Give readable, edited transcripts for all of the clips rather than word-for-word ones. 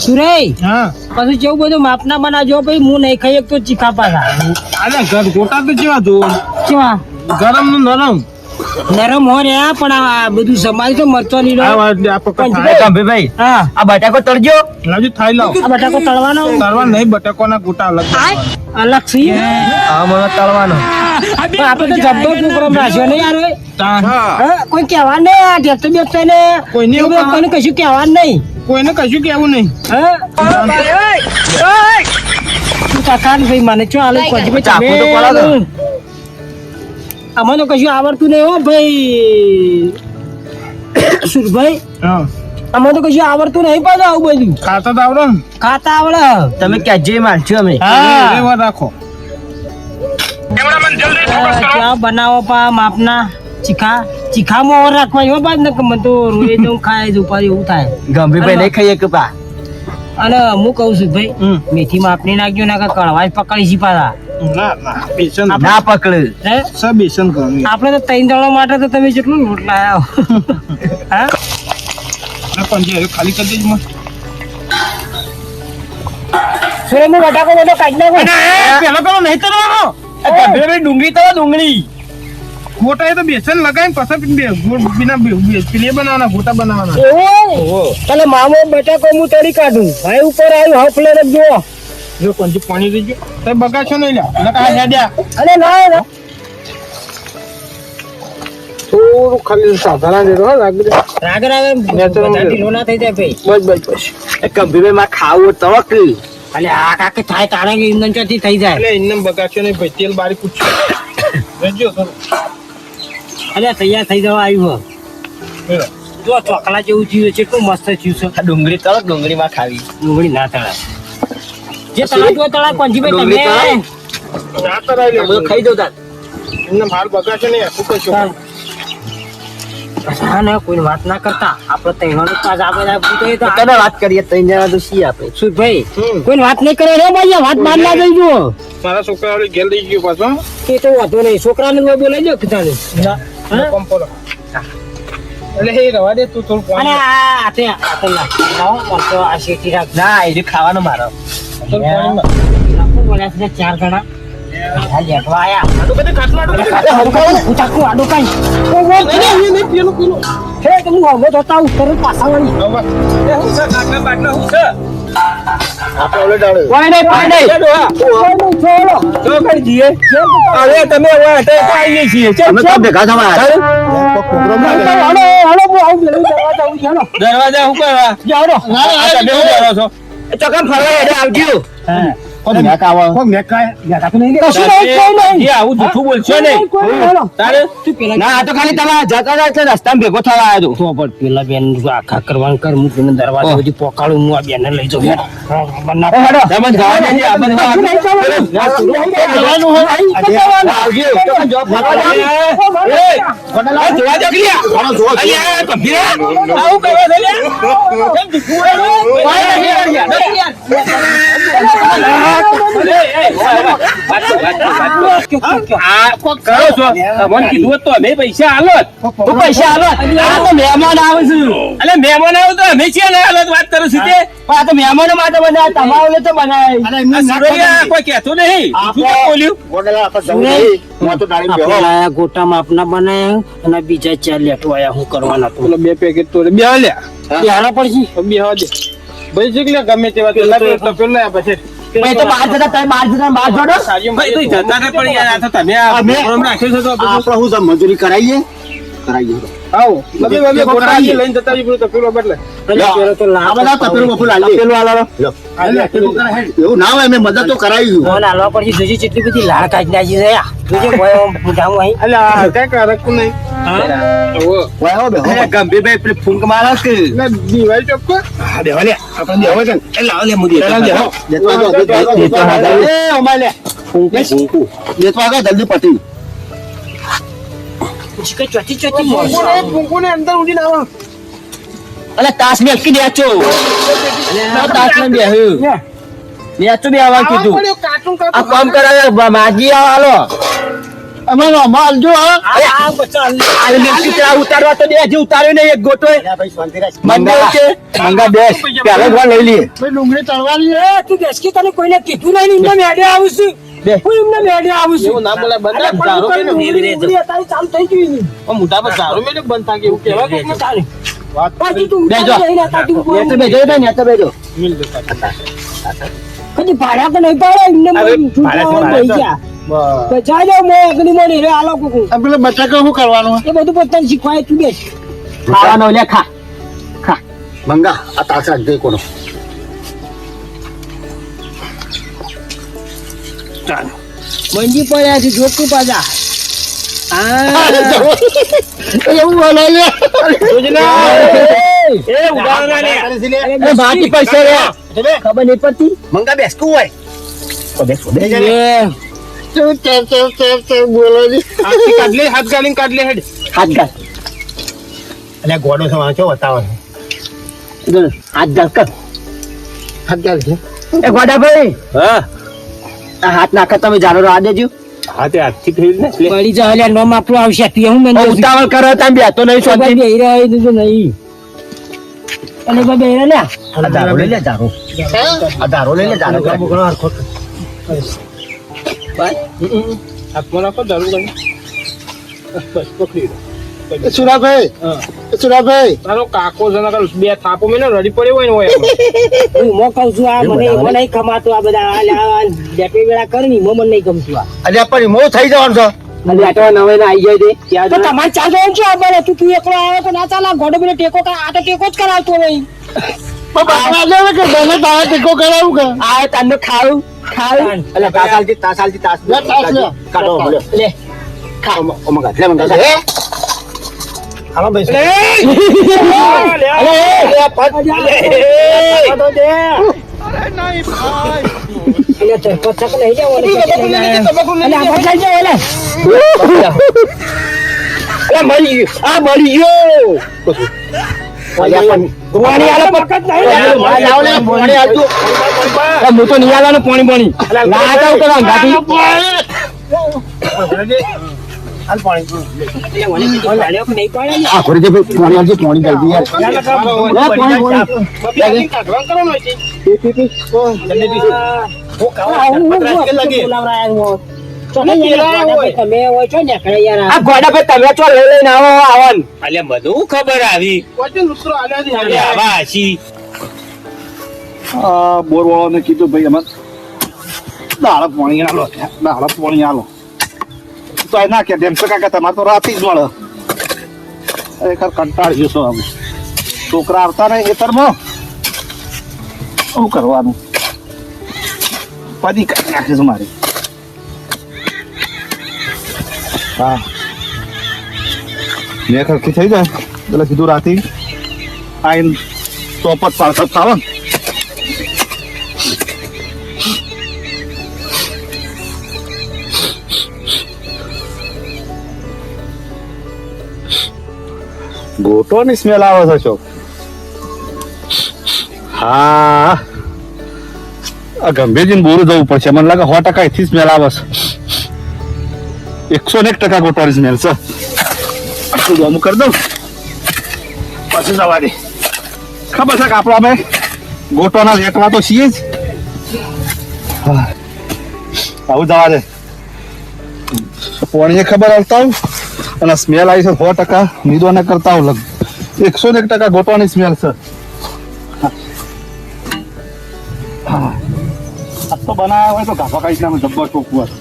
સુરઈ હા પછી જેવું બધું માપના બનાવજો ભાઈ હું નહીં ખાઈ એક તો ચીખા પાછા અરે ઘર ગોટા તો કેવા જો કેવા ગરમ નું નરમ નરમ હોય ને પણ આ બધું સમાજ તો મરતો નહીં આ રહ્યો. વાત આપણે પણ થાય. ગંભીરભાઈ હા આ બટાકો તળજો. લાવજો થાઈ લાવ આ બટાકો તળવાનો તરવા નહીં બટાકોના ગોટા અલગ અલગ છે હા મને તળવાનો. પણ આપણે તો જબ્બર પ્રોગ્રામ રાખ્યો ને યાર તાન. હા, કોઈ કહેવા નહીં આ ટેક્ટર બેક્ટર ને કોઈને એવું કોઈને કશું કહેવા નહીં કોઈને કશું કેવું નહીં હા તું કાકા ભાઈ મને ચો આલે કોઈ ભાઈ ચાકુ તો પડાવો. આમાં તો કશું આવડતું નહીં હો ભાઈ સુરભાઈ હા આમાં તો કશું આવડતું નહીં પાછું આવું બધું ખાતા તો આવડે ને ખાતા આવડે તમે ક્યાં જઈ મારજો અમે. હા એ વાત રાખો ક્યાં બનાવો પા માપના ચીખામાં ઓર રાખવા એવો બાદ ને કે મને તો રોઈ જવું ખાય જ ઉપાડી એવું થાય ગંભીરભાઈ નહીં ખાઈએ કે પા. અને હું કહું છું ભાઈ મેથી માપની નાખજો ના કે કળવાશ પકડી છી પાછા ના ના બેસન ના પકડ. હે સબ બેસન કરવાનું આપણે તો 3 દડો માટે તો તમે જેટલું લોટ લાયા હો. હા ના પણ જે ખાલી કરી દેજો માં સુરે હું બટાકો બધો કાઢી નાખું પેલો કરો નહીં કરવાનો ગંભીરભાઈ ડુંગળી તો ડુંગળી. ગોટા એ તો બેસન લગાવીને પછી બીના પેલી બનાવવાના ગોટા બનાવવાના એવું ચાલે મામો બટાકો હું તળી કાઢું ભાઈ ઉપર આવ્યું હાફ લઈને જો જો પંજી પાણી દેજો તો બગાડશો નહીં લ્યા નકા હેડ્યા અને ના થોડું ખાલી સાધારણ દેજો હો લાગી રાગ રાગ બધા ઢીલો ના થઈ જાય ભાઈ બસ બસ બસ એ ગંભીરભાઈ માં ખાવું તવક. અલે આ કાકે થાય તાણે કે ઇંધન ચોથી થઈ જાય એટલે ઇન્નમ બગાડશો નહીં ભાઈ તેલ બારી પૂછજો રેજો થોડું અલે તૈયાર થઈ જવા આવ્યું હો. જો ચોકલા જેવું થયું છે કેટલું મસ્ત થયું છે આ ડુંગળી તળો ડુંગળી માં ખાવી. ડુંગળી ના તળાય જે તળા જો તળા પંજીભાઈ ડુંગળી તમે તળાય? ના કરાય લે બધું ખાઈ દઉં તાર. ઇન્નમ હાલ બગાડશો નહીં શું કરશો હા ને કોઈ વાત ના કરતા આપણે તહેવાનું પાસ આપણે તો કને વાત કરીએ ત્રણ જણા તો છીએ આપણે. શું ભાઈ કોઈ વાત નહીં કરે રે ભાઈ વાત બહાર ના જઈ જુઓ મારા છોકરા ઘેર લઈ ગયો પાછો એ તો વાંધો નહીં છોકરાને બોલાઈ દો કીધાને પંપોલો એટલે એ રવા દે તું થોડું અને પાણી આ આતે ના લાવો મરતો આ શેઠી રાખ ના એ ખાવાનો મારો. થોડું પાણીમાં નાખો બોલ્યા છે 4 જણા આ લેટવા આયા આટલું બધું ખાટલું ઉતાકું આડો કાઈ ઓ વો પેલું હે તો હું હવે જોતા ઉપર પાછા વળી એ હું છે ખાટલા બાટલા હું છે આપણે ઓલે ડાળે કોઈ નહીં કોઈ નહીં છોડો તો કઈ જીએ અરે તમે હવે હટે આવીએ છીએ અમે તો ભેગા થવા આવ્યા. હાલો હાલો હું આવું લેવું દરવાજા આવું ચાલો દરવાજા હું કરવા જાઓ તમે શું કરો છો ચોકમ ફરવા હેડે આવજો. કોણ મેકાવા કોણ મેકાય કશું નહીં કોઈ નહીં જે આવું જૂઠું બોલશો નહીં કોઈ નહીં હાલો તારે તું પેલા ના આ તો ખાલી તમારા જતા હતા એટલે રસ્તામાં ભેગો થવા આવ્યો તો પણ પેલા બેન આખા કરવાનું કર હું પેલા દરવાજા સુધી પોકાળું હું આ બેન લઈ જાઉં હતો. તમે જવા દેજે, આ બધું આવજો. આવજો. જોવા દો ક્લિયર અહીંયા ગંભીર આવું કરવા દે લ્યા કેમ આ કોક કરો છો તમને કીધું તો અમે પૈસા આલોત તો પૈસા આલો. આ તો મહેમાન આવે છે. એટલે મહેમાન આવું તો અમે છીએ ને આલોત વાત કરું છું તે પણ આ તો મહેમાનો માટે બનાવે, તમારે તો બનાવે. આ સુરૈયા કોઈ કહેતો નહીં શું કેમ બોલ્યું ગોટા માપના બનાયા અને બીજા 4 લેટો આયા હું કરવાના તો પેલો 2 પેકેટ તો બે લ્યા હારા પડશે બે હવા દે ભાઈ શીખલે ગમે તેવા તો લાગે તો પેલો લ્યા પછી ભાઈ તો બહાર જતા તમે બહાર જોડો. ભાઈ તો જતા ને પણ યાર આ તો તમે આ પ્રોગ્રામ રાખ્યો છે તો આપણે હું તો મજૂરી કરાવીએ. આવો બધે બધે ગોટાજી લઈને જતા રહી તો પેલો બદલે પેલો તો આ બધા તપેલું બપેલું આલીએ. એવું ના હોય, અમે મદદ તો કરાવી. ફોન હાલવા પડશે જોજી કેટલી બધી લાળ કાઢી નાખી છે જોજે મોઢામાં અહીં એટલે આ કઈ કરકું નહીં ગંભીરભાઈ પેલી ફૂંક મારો કે એટલે દિવાળી ચોખ્ખો દેવા લે આપણે દેવા છે ને લાવ લે મુદી દેતો જલ્દી પતી. ચોથી ચોથી મોરસો ફૂંકુને અંદર ઉડીને આવો અલે તાસ મેં અટકી દેચો. તાસ મેં બેહ્યું મેચું બે આવવા કીધું. કાર્ટૂન આ કામ કરાવે માગી આવો હાલો. અમારો અમાલ જો હા આ બચ્ચા આ મિલકી તે ઉતારવા તો દે હજી ઉતાર્યો નહીં એક ગોટો ભાઈ શાંતિ રાખ મંગા છે મંગા બેસ પેલો ઘર લઈ લઈએ ભાઈ ડુંગળી તળવાની એ તું બેસકી તને કોઈને કીધું નહીં એમને મેડે આવું છું બે. હું એમને મેડે આવું છું એવું ના બોલાય, બંધ અરે પણ ધારો હું કે ઉંગળી અત્યારે ચાલુ થઈ ગયું એની. મોટા પર ધારો મેલે બંધ થાય કે એવું કહેવાય કે તારે. પાછી તું બેજો. ઉતારી જઈને અત્યારે તું ને તો બેજો ને ને તો બેજો કદી ભાડા તો નહીં પાડે એમને હવે છૂટા ભાડા હોય થઈ ગયા તો જાય જાઓ, મોં અગ્નિ મોં રે આલો કુકુ. આ પેલા બટાકા શું કરવાનું એ બધું પોતાને શીખવાય તું બેસ. ખાવાનો લે ખા ખા મંગા આ તાસા દે કોનો મંજી પડ્યા છે જોતું પાછા. હા એવું બોલે લે એ ઉડાડના લે એ બાકી પૈસા રે ખબર નહીં પડતી મંગા બેસકું હોય બોલો જી હાથ ગાલીને કાઢ લે હેડ હાથ ગાલ અલ્યા ગોડો છે વાંચો બતાવો હાથ ગાલ કર હાથ ગાલ છે એ ગોડાભાઈ હા આ હાથ નાખા તમે જાનો આ દેજો હાથે હાથથી થઈ ને બળી જા અલ્યા નોમ આપણું આવશે તું હું મને ઉતાવળ કરો તમે બે તો નહીં સોચી સોચી બેહી રહ્યા તો નહીં અને કોઈ બેહી રહ્યા લ્યા આ દારો લઈ લે દારો આ દારો લઈ લે દારો હાથમાં રાખો દારૂ કરી બસ પકડી લો સુરાભાઈ હા સુરાભાઈ તારો કાકો જના બે થાપો મેને રડી પડ્યો હોય ને હોય હું મો કહું છું આ મને મને નહીં ખમાતું આ બધા આ ડેપી વેળા કરી મને નહીં ગમતું આ અલ્યા પણ મો થઈ જવાનું છો અને આટવા નવે ને આવી જાય તે ત્યાં તો તમારે ચાલતો એમ છે આ બને તું એકલો આવ્યો તો ના ચાલ આ ગોડો મને ટેકો કર આ તો ટેકો જ કરાવતો નહીં બાબા જાવે કે બને તારે ટેકો કરાવું કે આ તને ખાવું ખાવું અલ્યા તાસાલથી તાસ લે તાસ લે. કાઢો બોલો લે ખા ઓ મગા લે મંગા હાલો ભાઈ એટલે તો પછક લઈ જાવ અને આ બચાઈ જાવ એટલે મળી ગયો પાણી આલો પકડ નહીં પાણી આલતું હું તો નહીં આલવાનું પાણી પાણી લાતા ઉતરવા ગાડી નહીં પડે આ કરે છે પાણી આલજે પાણી જલ્દી યાર આ ગોડા ભાઈ તમે ચો લઈ લઈને આવો આવન અલ્યા બધું ખબર આવી આવા હસી બોર વાળાને કીધું ભાઈ અમારે દાડા પાણી આલો દાડા પાણી આલો તો ના કે તેમ કાકા તમારે તો રાતે જ મળે ખરેખર કંટાળી જશો અમે છોકરા આવતા ને ખેતરમાં શું કરવાનું પદી કાઢી નાખીશ મારી હા મેં ખરખી થઈ જાય એટલે કીધું રાતે આઈને ચોપટ પાડતા ખાવા ગોટોની સ્મેલ આવે છે છો હા આ ગંભીરજીને બોરું જવું પડશે મને લાગે 100% અહીંથી સ્મેલ આવે છે 101% ગોટોની સ્મેલ છે આટલું અમુક કરી દઉં પછી જવા દે ખબર છે કે આપણે અમે ગોટોના વેટવા તો છીએ જ આવું જવા દે પોણીએ ખબર આવતા હું અને સ્મેલ આવી છે 100% નીદવાના કરતા હું લગ 101% ગોટવાની સ્મેલ છે આ તો બનાવ્યા હોય તો ગાભા કાઢી નામે જબ્બર ચોખ્ખું હશે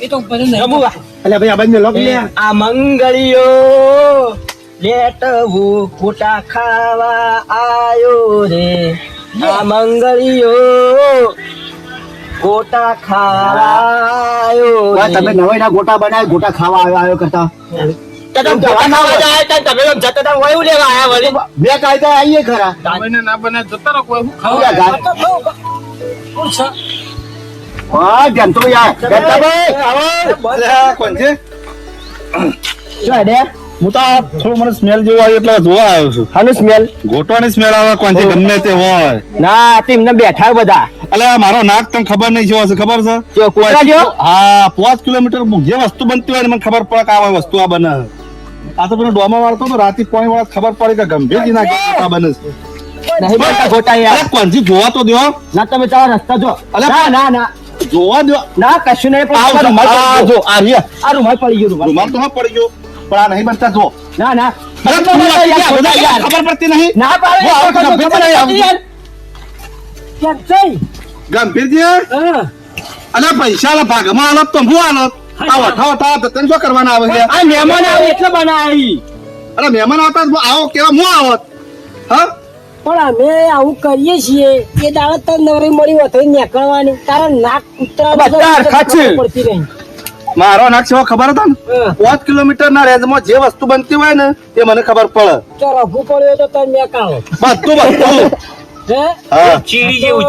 એ તો બધું નહીં અલ્યા ભાઈ આ બંને લોક લે આ મંગળિયો લેટવું ખોટા ખાવા આયો રે આ મંગળિયો ગોટા ખાવા આયો રે તમે નવાઈના ગોટા બનાય ગોટા ખાવા આવ્યો કરતા બે કાયદા આવીએ ખરા ના બને જતા રહો કોઈ હા જેમ તો યાર કોણ છે શું હેડે હું તો આ થોડું મને સ્મેલ જેવું આવ્યું એટલે જોવા આવ્યો છું. હાનું સ્મેલ? ગોટવાની સ્મેલ આવે કોણથી ગમે તે હોય. ના તેમને બેઠા બધા. અલે આ મારો નાક તને ખબર નહીં જેવો છે ખબર છે? જો કૂતરા જેવો? હા 5 કિલોમીટર જે વસ્તુ બનતી હોય ને મને ખબર પડે કે આ વસ્તુ આ બને. આ તો પેલો ડોમા વાળતો તો રાતે પોણી વાળા ખબર પડી કે ગંભીરજી ના આ બને છે. નહીં બેઠા ગોટા યાર. અરે કોણથી જોવા તો દો. ના તમે તમારા રસ્તા જો. અલે ના ના ના જોવા દો. ના કશું નહીં પણ આ તમારો રૂમાલ જો પડી આ રહ્યા. ગયો. આ રૂમાલ પડી ગયો રૂમાલ. રૂમાલ તો હા પડી ગયો પણ આ નહીં બનતા જો. ના ના અરે તું યાર, બધા યાર ખબર પડતી નહીં. ના પાડે હું આવું ખબર ગંભીર નહીં આવું. યાર. કેમ છે? ગંભીરજી હા. અલે પૈસા લા ભાગમાં આલત તો હું આલત. આ વઠા વઠા તને શું કરવાના આવે છે? આ મહેમાન આવે એટલે બનાવી. અરે મહેમાન આવતા જ આવો કેવા હું આવત. હા પણ અમે આવું કરીએ છીએ એ દાડે તને નવરી મળી હોય તો નીકળવાની તારા નાક કૂતરા બધા હરખા છે. પડતી રહી. મારો નાક સેવા ખબર હતા ને 5 કિલોમીટર ના રેન્જમાં જે વસ્તુ બનતી હોય ને એ મને ખબર પડે. તો રઘુ પડ્યો તો તને મેકાવો. બધું બધું. હે? હા ચીડી જેવું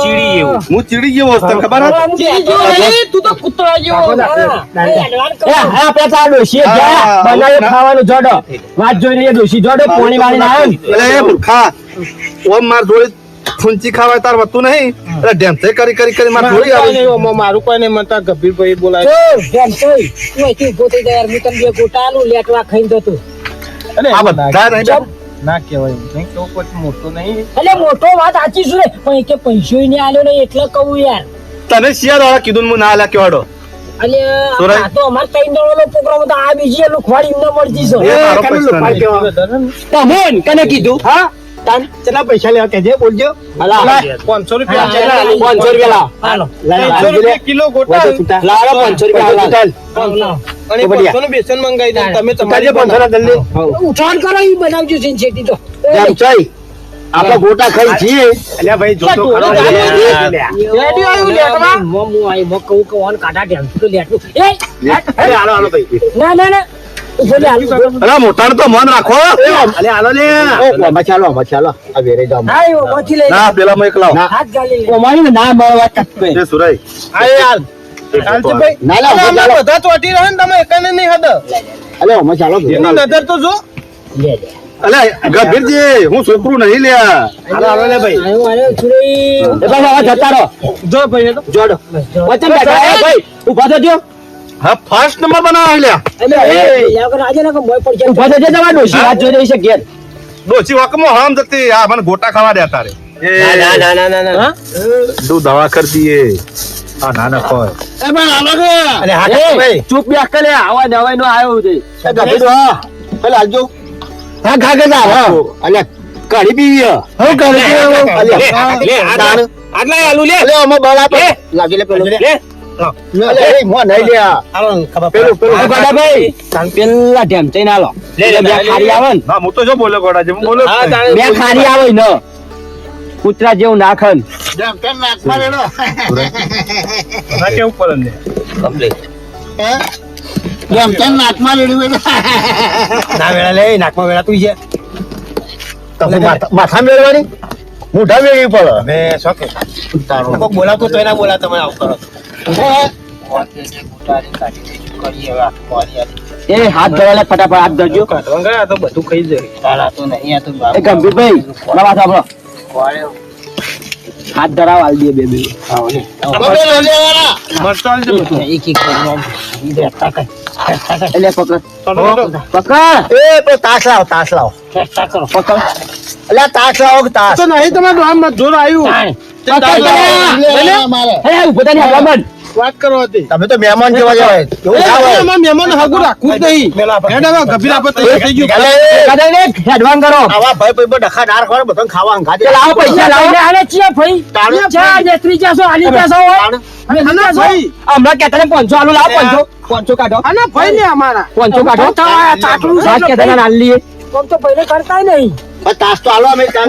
હું ચીડી જેવો છું, તને ખબર હતી? ચીડી જેવો નહીં, તું તો કૂતરા જેવો. હા, એ advance કરો. આપણે તો આ ડોશીએ ગયા હા, બનાવી ના. ખાવાનું જોડો વાત જોઈને એ ડોશી જોડો પોણી વાળી ના આવે ને. એટલે એ મૂર્ખા ઓમ માર જોડે ફૂંચી ખાવાય તાર વતું નહીં એટલે ઢેમસે કરી કરી કરી માર જોડી આવી. મારું કોઈ નહીં મનતા ગંભીરભાઈ બોલાય. જો, જેમ તોય, તું અહીંથી ઊભો થઈ જા યાર, હું તને બે ગોટા આલું, લેટવા ખાઈને જતો. આ બધા નહીં ચમ. ના કહેવાય નહીં તો કોઈ મોટો નહીં. એટલે મોટો વાત સાચી છે ને, પણ એકે પૈસો ય નહીં આલ્યો ને એટલે કહું યાર. તને શિયાળ વાળા કીધું ને હું ના આલ્યા કેવાડો. અને સુરાય. આ તો અમારે ત્રણ દડોનો પ્રોગ્રામ હતો, આ બીજી એ લુખવાડી એમને મળતી છે. એ મારો કને પૈસા લુખવાડ નહીં. કહેવા? તમોન કને કીધું? હા તાન કેટલા પૈસા લેવા કેજે બોલજો. હલા 500 રૂપિયા હા, ચાલે. 500 રૂપિયા લાવ. હાલો. 500 રૂપિયા કિલો ગોટા. લાવો 500 રૂપિયા હાલ. લાવો, લાવો. અને તો બઢિયા. 500 નું બેસન મંગાવી દે તમે કાજે તમારી 500 ના જલ્દી. ઉઠાણ કરો એ બનાવજો છે શેટી તો. કેમ છે? આપણે ગોટા ખાઈ છીએ. અલ્યા ભાઈ જોતો ખરો. રેડી આવ્યું લેટવા? હું આઈ કહું કે ઓન કાઢા ઢેમ તો લેટવું. એ અરે હાલો હાલો ભાઈ. ના ના ના ઉભો લે હાલું. અરે મોટાને તો મન રાખો. અલે હાલો ને. ઓમાં ચાલો આ વેરે જાવ. હા એ ઓમાંથી લઈ લે. ના પેલા માં એક લાવો. હાથ ગાલી લે. ઓમાની ને ના મળવા કટકે. એ સુરાઈ આ યાર કાલજીભાઈ ના ના અમે ચાલો. બધા ચોટી રહે ને તમે એકને નહીં હદ અલે ઓમાં ચાલો. એની નજર તો જો. લે લે. અલે ગંભીરજી હું છોકરું નહીં લ્યા. હાલો લે ભાઈ. આયો છુરી. એ ભાઈ હવે જતા રહો. જો ભાઈ એ તો જોડો. વચન બેઠા એ ભાઈ. ઊભા થજો. હા ફર્સ્ટ નંબર બનાવ લ્યા. એટલે એ યાર આજે ના મોય પડ જાય. ઊભા થજો તમારા ડોશી વાત જોઈ રહી છે ઘેર. ડોસી વકમો હમ જતી આ મને ગોટા ખાવા દેતા રે. ના. તું દવા કર દીએ. આ નાના કોઈ. એ ભાઈ હાલો કે અરે હા ભાઈ. ચૂપ બેસ કે લે આવા દવાઈ નો આવ્યો છે. એ ગભી દો. પેલા આજો. હા ખા કે જા. અલે કઢી પીવી. હવે કઢી પીવી. અલે આટલા આલુ લે અલે ઓમાં બળા પે. લાગી લે પેલો. લે અલે એ મો નહીં લે. હાલો ખબર પેલું ગોડા ભાઈ. તાન પેલા ઢેમ થઈને આલો. લે, બે ખારી આવે ને. ના હું તો જો બોલ્યો ગોડા જે હું બોલ્યો જ હા, નહીં. બે ખારી આવે ને. કૂતરા જેવું નાખન. ના કેવું પડે ને. ના વેળા લે નાકમાં વેળા તું છે માથા મેળવાની મોઢા મેળવી પડે. મે શોકે કોક બોલાવતો તો એના બોલા તમે આવ કરો એ હાથ ધરવા લે ફટાફટ હાથ ધરજો. કાઢવા તો બધું ખાઈ જાય એ ગંભીરભાઈ મારા સાંભળો. હાથ ધરાવ આલ દે બે મરચાલ છે બધું એક એક એટલે પકડ એ તો તાસ લાવ ચેષ્ટા કરો. પકડ એટલે તાસ લાવો કે તાસ. તો નહીં તમારું આમ જોર આવ્યું ઉભો થઈને આગળ બંધ. વાત કરો હતી તમે તો મહેમાન જેવા જવાય. એવું ના હોય. મહેમાન હગું રાખવું જ નહીં હેડ હવે ગભીર આપત થઈ ગયું કદાચ હેડવાન કરો. આવા ભાઈ ભાઈ ડખા ડાર ખબર બધાને ખાવા અંગાતે. લાવો પૈસા લાવો. આને ચિયા ભાઈ ચા નેત્રી જાસો આલી જાસો હોય આના ભાઈ હમણાં કહેતા ને 500 આલુ લાવો. 500 કાઢો. આના ભાઈ ને અમારા 500 કાઢો. ચાટલું વાત કહેતા ના આલી લઈએ. કોમ તો પહેલે કરતા નહીં. તાસ તો આલો અમે 500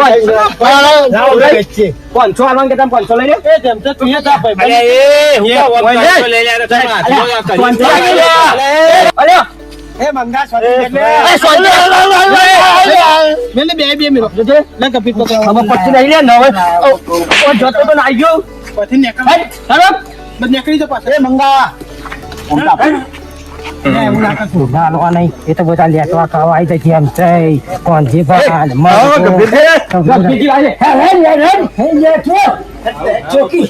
આલવાનું કહેતા 500 લઈ લે. એ જેમ તો તું તા ભાઈ અરે એ હું લઈ લે અરે એ મંગા એ સોરી. મેલે બે મિનિટ જોજે. લે કપી પકડો ખબર પડતી નહીં લે. નવે ઓ જતો તો ના ગયો. પછી નીકળ હેડ ચાલો. બસ નીકળી જો પાછો એ મંગા એવું લાગે સુધા હાલવા નહીં. એ તો બધા લેટવા ખાવા આવી જાય કેમ છે કોણજી ભાઈ બીજી વાજે. ચોકી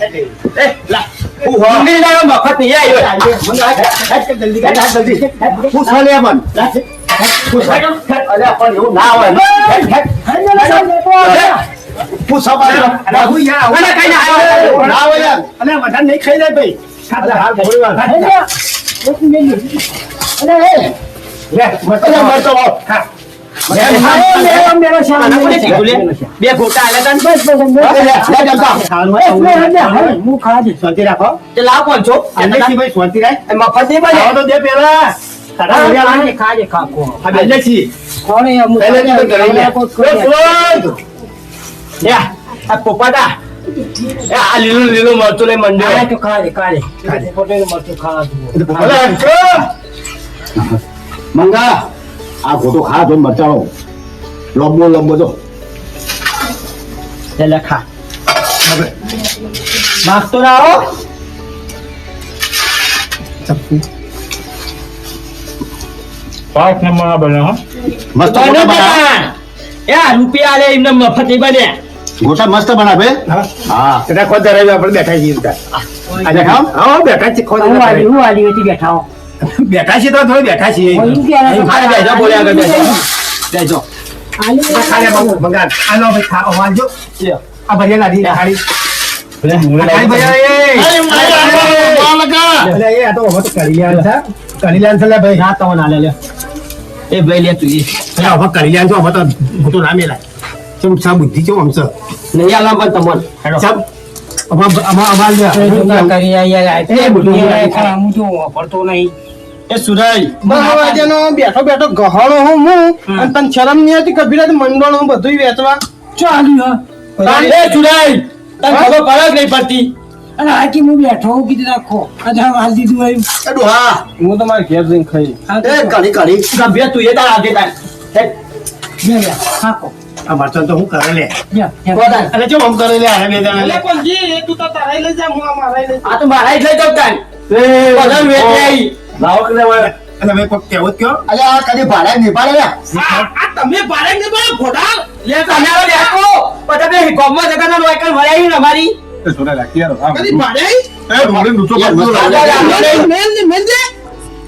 ઊંઘી લાવ્યો મફત નહીં આવ્યો. પૂછો લે મન અલ્યા પણ એવું ના હોય પૂછો પાછો અને કઈ ના આવ્યો. ના હોય યાર અલ્યા વધારે નહીં ખાઈ જાય ભાઈ અલ્યા હાલ થોડી વાર લે મરતો આવો હા આના કોને શીખ્યું લે? બે ગોટા આલ્યા તા ને? હું ખાધી શાંતિ રાખો તે લાવ કોણ છો? ભાઈ શાંતિ રાખ મફત નહીં બને. આવો તો દે પેલા ખાજે ખાકો આ બે છી કોણે અમુક પહેલેથી તો કરી લે. યા, આ પોપાટા. આ લીલું મરચું લઈ મંડ્યો. આ તો ખાજે પોતે મરચું ખાવા મંગા આ ખોટો ખા જો બચાવો લંબો જો લે લે ખા. માગતો ના હો. પાંચ નંબર બને હો મસ્ત બને ગોટા તે બના પણ. યા, રૂપિયા આલે એમને મફત નહીં બને. ગોટા મસ્ત બનાવે હા એટલે ખોદ ધરાવી આપણે બેઠા છીએ બધા. આજે ખાવ હા બેઠા છીએ ખોદ હું ધરાવી. આલી વેતી બેઠા હો બેઠા છીએ તો થોડી બેઠા છીએ ખાલી બેસો બોલે આગળ બેસો. બેસો. ખાલી બાબુ મંગાર આ લો ભાઈ ખા વાંજો આ ભરિયા લાદી ખાલી ખાલી ભરિયા એ આ તો હવે તો કરી લેવાનું છે કરી લેવાનું છે લે ભાઈ ના તો ના લે એ ભાઈ લે તું એ. એટલે હવે કરી લેવાનું છે હવે તો મોટું ના મેલાય ચમ સા બુદ્ધિ ચમ આમ છે નહીં આલવા પણ તમને. ચમ અમાર લે કરી યાર એ બધું હું તો વાપરતો નહીં એ સુરાઈ. બેઠો બેઠો ગહાણો હું અને તને શરમ નહીં હતી કભીરા મંડળ હું બધું વેચવા ચાલ્યું હા એ સુરાઈ. તને ખબર પડે કે નહીં પડતી? અને આકી હું બેઠો હું કીધું રાખો અધા હાલ દીધું આવ્યું હા હું તમારે ઘેર જઈને ખાઈ એ કાઢી ગભ્યા તું એ તાર આપી તાર. હે, ખાકો આ મરચાં તો હું કરે લે કોદાન. એટલે જો આમ કરે લે આ બે જણા લે તું તો તારાઈ લઈ જા હું આ મારાઈ લઈ આ તો મારા જ લઈ જાઉં તાન. બધા વેચી આવી. લાવો કે લેવા એટલે મેં કોઈ કહેવું જ કયો અલ્યા આ કદી ભાડા નહીં પાડે લે આ તમે ભારે ને બોલો ઘોડા લે તમે આવો બેઠો. બધા બે ગામમાં જગાના લોયકલ વળાવી ને અમારી. કદી ભારે એ રોડે નુસો કરતો મેલ ને મેલ દે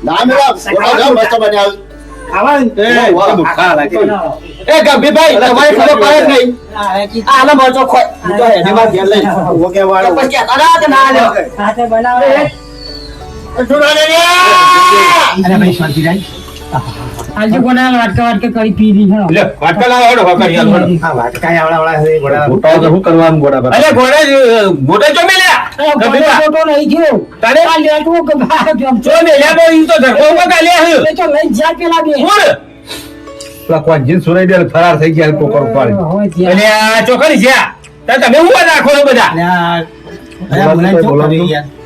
ના મેરા ગોટા મસ્ત બન્યા ખાવા ખા લાગે એ ગભીરભાઈ, તમારી ખબર પડે જ નહીં. આનો મરચો ખોય. હું તો હેડીમાં ઘેર લઈ. ઓકે વાળો પછી કહેતા ના કે ના લ્યો. હાથે બનાવે અરે ભાઈ શાંતિ રાખ આજે કોના વાટકા કરી પી દી છે લે વાટકા લાવો હેડો વાટકા યાર હા વાટકા આવડા હે ગોડા ગોટા તો શું કરવાનું ગોટા પર અરે ગોડા ચો મેલ્યા ફોટો નહીં થયો તારે આ લેટવું કે બહાર કેમ ચો મેલ્યા બો ઈ તો ધરકો કાલ્યા હે એ તો લઈ જા પેલા બે કોણ પેલા જીન સુરાઈ દે ફરાર થઈ ગયા કોકર ઉપાડી હોય ત્યાં. અને આ ચોકડી છે તમે હું રાખો છો બધા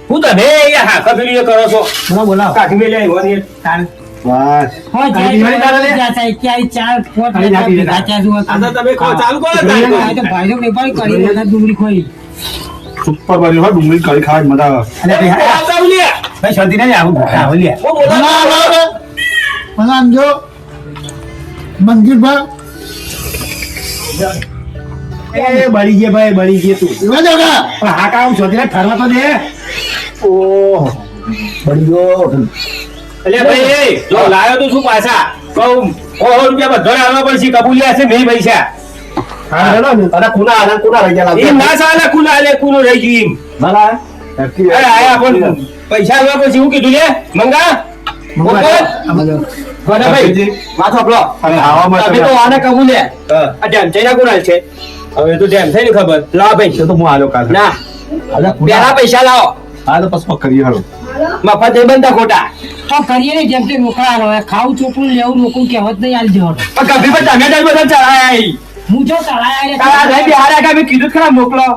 હું તમે યાર હા કફીલીઓ કરો છો બોલાવો કાકી મેલ્યા હોની તાર બસ હોય કાઢી જાય તારે લે. જ્યાં થાય ક્યાંય ચાર ફોટ કાઢી નાખી દે. ગાચા જુઓ આ તો તમે ચાલુ કરો આ તો ભાઈઓ વેપાર કરી બધા ડુંગળી ખોઈ સુપર બની હોય ડુંગળી કરી ખાવા મજા આવે અને ભાઈ આવતા ઉલિયા ભાઈ શાંતિ નહીં આવું આવું લે ઓ બોલા ભગવાન જો મંદિર પર એ બળી ગયા ભાઈ બળી ગયા તું એવા જગા પણ હા કામ શોધીને ઠરવા તો દે ઓહ બળી ગયો એટલે ભાઈ એ જો લાયો તો શું પાછા કહું રૂપિયા બધા આલવા પડશે કબૂલ્યા છે મેં પૈસા હા હેડો ને અરે કુના રહી ગયા એ ના સાલે કુના લે કુનો રહી ગયું ભલા અરે આયા પણ પૈસા આલવા પછી હું કીધું લે મંગા ગોડા ભાઈ માથો આપલો. અને આવામાં તમે તો આને કબૂલ્યા. આ ડેમ થઈને કોણ છે? હવે તો જેમ થઈ ને ખબર લાવો ભાઈ. તો હું આલો કાલ ના, પેલા પૈસા લાવો. હા તો પછી કરીએ હાલો મફત નહીં બનતા ખોટા. તો કરીએ ને જેમ તે રોકડા રહે ખાવું ચોપડું લેવું રોકું કહેવત નહીં આલી જવાનું પણ કભી પણ તમે જ બધા ચડાયા અહીં. હું જો તળાયા તારા ભાઈ બિહાર આગળ મેં કીધું જ ખરા મોકલો.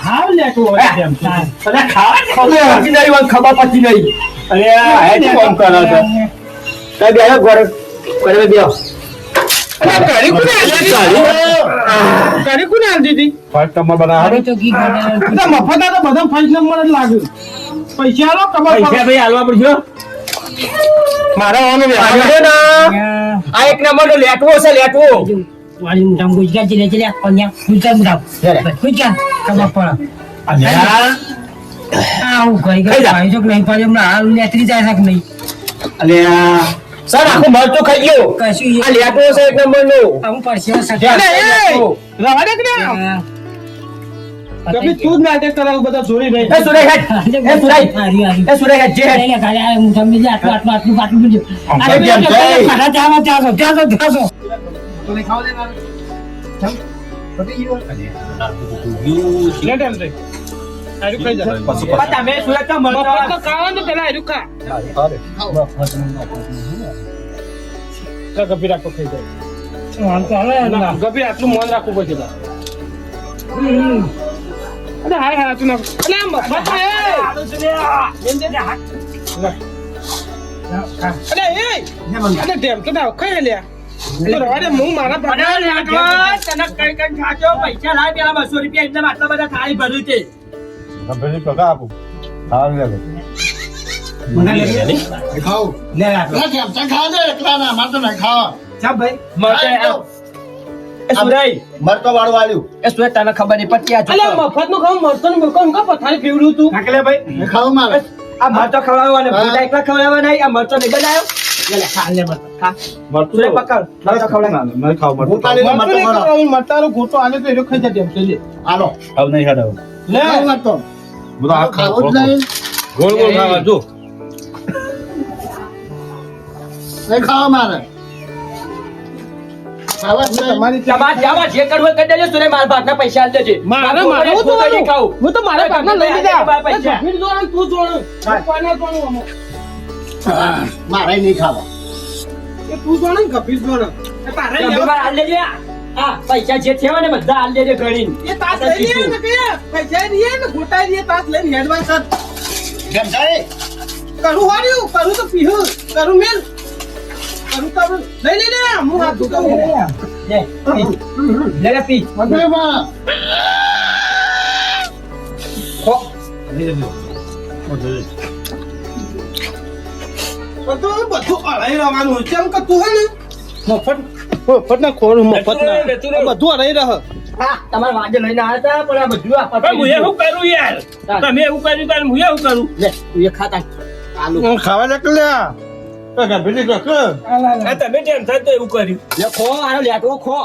હાવ લેતો હોય જેમ થાય. અને ખાવા ખબર પડતી નહીં, મને ખબર પડતી નહીં. અરે આ હેડ કોમ કરો છો તમે બેહો ઘરે. ઘરે બેહો. કરી કોને આલી દીધી ફાઈટ નંબર બના હવે તો કી ગોડા બધા મફત આ તો બધા ફર્સ્ટ નંબર જ લાગે પૈસા લો કમાલ પૈસા ભાઈ આલવા પડશે મારા વાનું આ રહ્યો ને, આ એક નંબરનો લેટવો છે, લેટવો. વાળી મુઠામ ગુજરાત જિલ્લા જિલ્લા કન્યા ગુજરાત મુઠામ ગુજરાત ખબર પડે અલ્યા આવું કઈ ખાઈ જા. ભાઈ જો નહીં પાડ્યો હમણાં હાલ નેત્રી જાય છે કે નહીં અલ્યા સર આખું મરચું ખાઈ ગયો. કશું આ લેટવો છે એક નંબરનો. આવું પડશે રવા દે કે કભી તું જ નાટક કરાવ બધા જોડી નહીં એ સુરેશ હેડ. એ સુરેશ. એ સુરેશ હેડ, જે હેડ. લે ટેમ રે આયુ ખાઈ જા પણ તમે સુરેશ તો મરચો મફત તો ખાવાનું પેલા આયુ ખા ગભી રાખો ખાઈ જાય ગભી આટલું મન રાખવું પડશે અરે હાય હાય તું ના અલે મફત અલે એ અલે ટેમ તો ના ખાઈ લે અરે હું મારા તને કઈ કઈ ખાજો, પૈસા લાય પેલા 200 રૂપિયા એમને આટલા બધા થાળી ભર્યું છે. મરતો વાળું વાળ્યું એ સુરેશ તને ખબર નહીં પડતી આ અલે મફત નું ખાવ મરતો નું મકન કા પથારી પીવડું તું ખાવ મારે આ મરચો ખવડાવવા અને ભૂટા એકલા ખવડાવવા નહીં, આ મરચો નહીં બનાવ્યો. લે લે, ખા લે મરચો, ખા. સુરેશ પકડ, મરચો ખવડાવ. હું પાડીને મરતો મારો મરતારો ગોટો આલે તો એનો ખાઈ જાય તેમ લે હાલો હવે નહીં હડાવ લે ખાવ મરતો ખાવું જ નહીં ગોળ ગોળ ખાવા જો નહીં ખાવા મારે ખાવા જ નહીં. તમારી તમારે જાવા જે કરવું હોય કરી દેજો. સુરેશ મારા ભાગના પૈસા આલી દેજે. મારે બાપુ, મારે મને હું પોતે નહીં ખાવું. હું તો મારા ભાગના લઈ લીધા મારા પૈસા. ગભીર જોવાનું તું જોવાનું કોના જોવાનું મારે નહીં ખાવા એ તું જોવાનું ગભીર જોવાનું એ તારે તમે મારા આલી દેજે. હા, પૈસા જે છે ને બધા આલી દેજે ગણીને. એ તાસ લઈ લે ને કે પૈસા લીએ ને ગોટા લીએ તાસ લઈને એડવાન્સ કેમ જાય કરું હાર્યું કરું તો પીહું કરું મેલ કરું તો લઈ લે હું હાથ તો લે, પી. લે લે, પી. મગજમાં બધું અડાઈ રહેવાનું કેમ કે તું હે ને મફત ના ખોરું મફત ના બધું અડાઈ રહ હા, તમારા વાજે લઈને આવ્યા હતા, પણ આ બધું આ પતાવી હું એવું દીધું. કરું યાર તમે એવું કર્યું ત્યારે હું એવું કરું લે, તું એ ખાતા આલુ. ખાવા જક લ્યા ગભીર જક આ તમે કેમ થાય તો એવું કર્યું લે, ખો, આનો લેટવો ખો.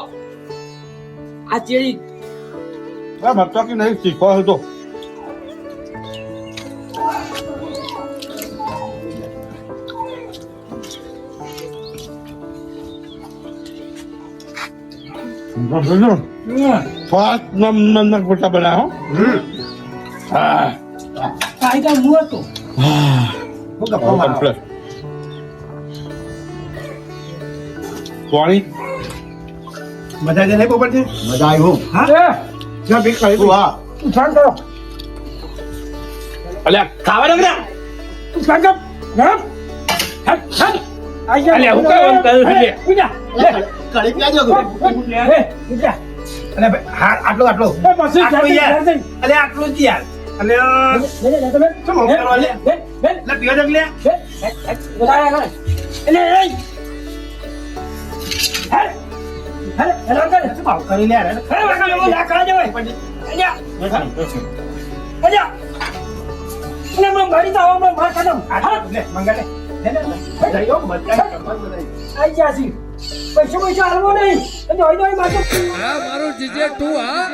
આ ચેરી મરચા કે નહીં શીખો હતો ફાસ્ટ નમ ગોટા બનાવો કાયદા હું હતો હું ગપ્પા મારો પાણી મજા જે નહીં પોપટજી મજા આવી હું જ્યાં ભીખ ખાઈ તું હા શાંત કરો અલ્યા ખાવા દે ને શાંત કર ગરમ અલ્યા હું કરું કર્યું છે કડી પ્યા જો અલે ભાઈ હા આટલો આટલો પછી આટલું યાર અલે આટલું જ યાર અલે શું મોં કરવા લે લે પીવા જગ લે કરી લે રે પૈસા પૈસા હાલવો નહીં મારું જીજે તું હા